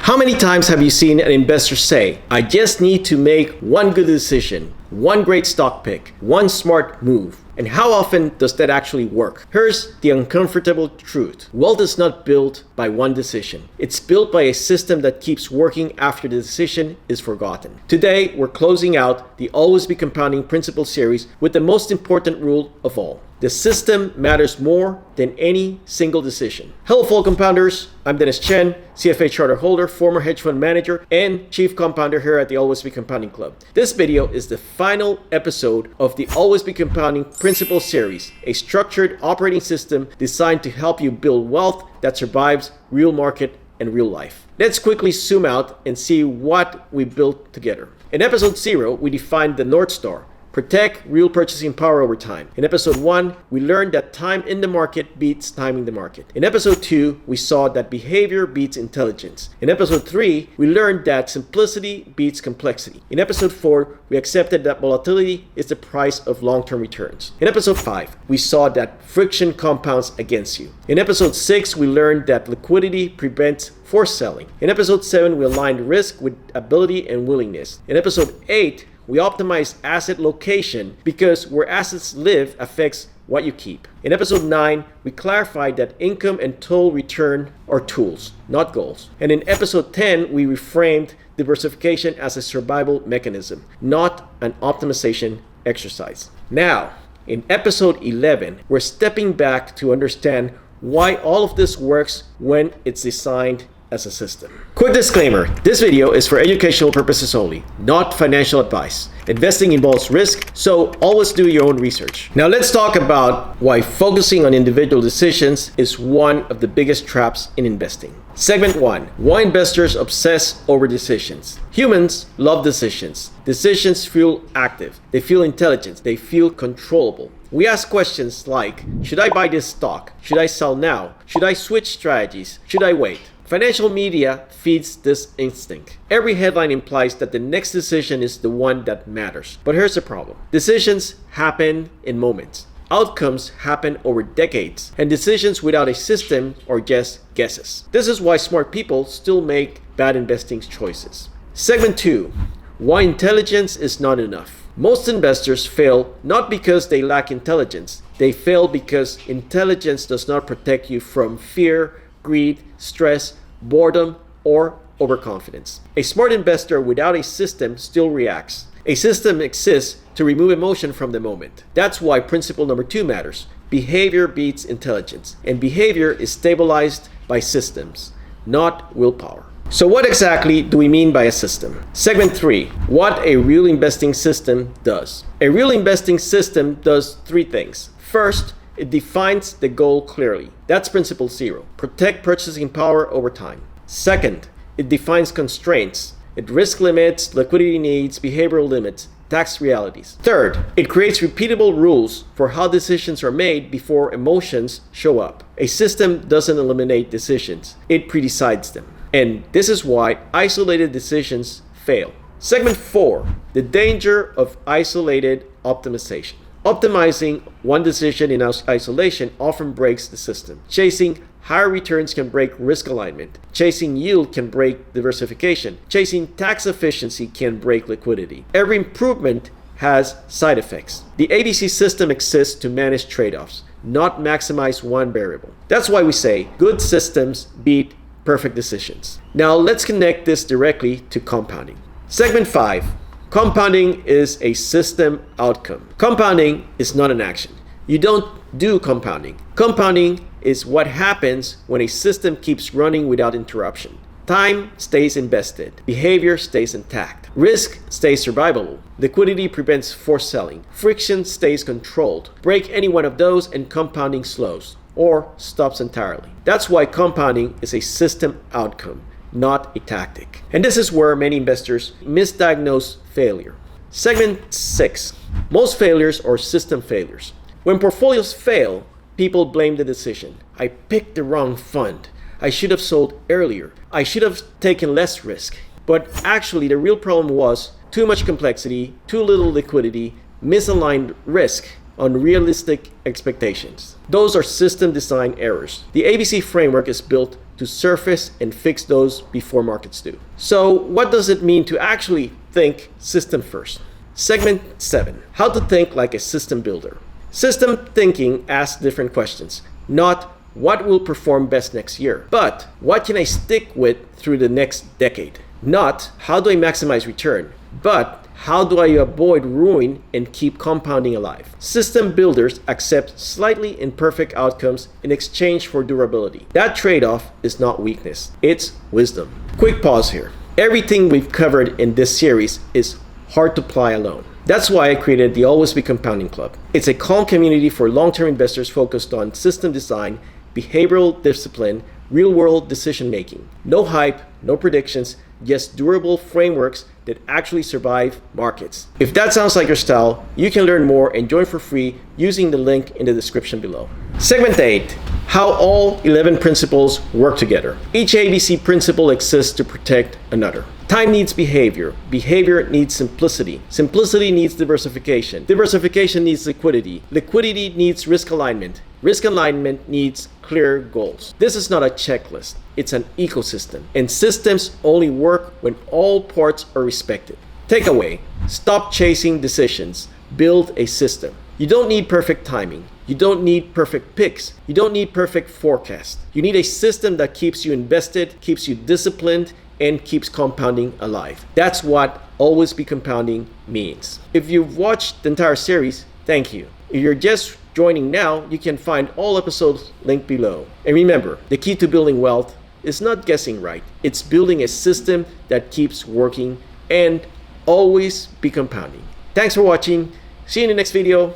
How many times have you seen an investor say, I just need to make one good decision, one great stock pick, one smart move? And how often does that actually work? Here's the uncomfortable truth. Wealth is not built by one decision. It's built by a system that keeps working after the decision is forgotten. Today, we're closing out the Always Be Compounding Principle series with the most important rule of all. The system matters more than any single decision. Hello, fellow compounders. I'm Chen, CFA charter holder, former hedge fund manager, and chief compounder here at the Always Be Compounding Club. This video is the final episode of the Always Be Compounding Principle series, a structured operating system designed to help you build wealth that survives real market and real life. Let's quickly zoom out and see what we built together. In episode 0, we defined the North Star. Protect real purchasing power over time. In episode 1, we learned that time in the market beats timing the market. In episode 2, we saw that behavior beats intelligence. In episode 3, we learned that simplicity beats complexity. In episode 4, we accepted that volatility is the price of long-term returns. In episode 5, we saw that friction compounds against you. In episode 6, we learned that liquidity prevents forced selling. In episode 7, we aligned risk with ability and willingness. In episode 8, we optimize asset location because where assets live affects what you keep. In episode 9, we clarified that income and total return are tools, not goals. And in episode 10, we reframed diversification as a survival mechanism, not an optimization exercise. Now, in episode 11, we're stepping back to understand why all of this works when it's designed as a system. Quick disclaimer, this video is for educational purposes only, not financial advice. Investing involves risk, so always do your own research. Now let's talk about why focusing on individual decisions is one of the biggest traps in investing. Segment 1, why investors obsess over decisions. Humans love decisions. Decisions feel active, they feel intelligent, they feel controllable. We ask questions like, should I buy this stock? Should I sell now? Should I switch strategies? Should I wait? Financial media feeds this instinct. Every headline implies that the next decision is the one that matters. But here's the problem. Decisions happen in moments. Outcomes happen over decades. And decisions without a system are just guesses. This is why smart people still make bad investing choices. Segment 2. Why intelligence is not enough. Most investors fail not because they lack intelligence. They fail because intelligence does not protect you from fear, greed, stress, boredom, or overconfidence. A smart investor without a system still reacts. A system exists to remove emotion from the moment. That's why principle number 2 matters. Behavior beats intelligence, and behavior is stabilized by systems, not willpower. So what exactly do we mean by a system? Segment 3, what a real investing system does. A real investing system does 3 things. First, it defines the goal clearly. That's principle 0. Protect purchasing power over time. Second, it defines constraints. It risk limits, liquidity needs, behavioral limits, tax realities. Third, it creates repeatable rules for how decisions are made before emotions show up. A system doesn't eliminate decisions. It predecides them. And this is why isolated decisions fail. Segment 4, the danger of isolated optimization. Optimizing one decision in isolation often breaks the system. Chasing higher returns can break risk alignment. Chasing yield can break diversification. Chasing tax efficiency can break liquidity. Every improvement has side effects. The ABC system exists to manage trade-offs, not maximize one variable. That's why we say good systems beat perfect decisions. Now let's connect this directly to compounding. Segment 5. Compounding is a system outcome. Compounding is not an action. You don't do compounding. Compounding is what happens when a system keeps running without interruption. Time stays invested. Behavior stays intact. Risk stays survivable. Liquidity prevents forced selling. Friction stays controlled. Break any one of those and compounding slows or stops entirely. That's why compounding is a system outcome, not a tactic. And this is where many investors misdiagnose failure. Segment 6. Most failures are system failures. When portfolios fail, people blame the decision. I picked the wrong fund. I should have sold earlier. I should have taken less risk. But actually, the real problem was too much complexity, too little liquidity, misaligned risk, unrealistic expectations. Those are system design errors. The ABC framework is built to surface and fix those before markets do. So what does it mean to actually think system first? Segment 7, how to think like a system builder. System thinking asks different questions, not what will perform best next year, but what can I stick with through the next decade? Not how do I maximize return, but how do I avoid ruin and keep compounding alive? System builders accept slightly imperfect outcomes in exchange for durability. That trade-off is not weakness, it's wisdom. Quick pause here. Everything we've covered in this series is hard to apply alone. That's why I created the Always Be Compounding Club. It's a calm community for long-term investors focused on system design, behavioral discipline, real-world decision-making. No hype, no predictions, just durable frameworks that actually survive markets. If that sounds like your style, you can learn more and join for free using the link in the description below. Segment 8, how all 11 principles work together. Each ABC principle exists to protect another. Time needs behavior. Behavior needs simplicity. Simplicity needs diversification. Diversification needs liquidity. Liquidity needs risk alignment. Risk alignment needs clear goals. This is not a checklist. It's an ecosystem. And systems only work when all parts are respected. Takeaway, stop chasing decisions. Build a system. You don't need perfect timing. You don't need perfect picks. You don't need perfect forecast. You need a system that keeps you invested, keeps you disciplined, and keeps compounding alive. That's what Always Be Compounding means. If you've watched the entire series, thank you. If you're just joining now, you can find all episodes linked below. And remember, the key to building wealth is not guessing right. It's building a system that keeps working and always be compounding. Thanks for watching. See you in the next video.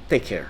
Take care.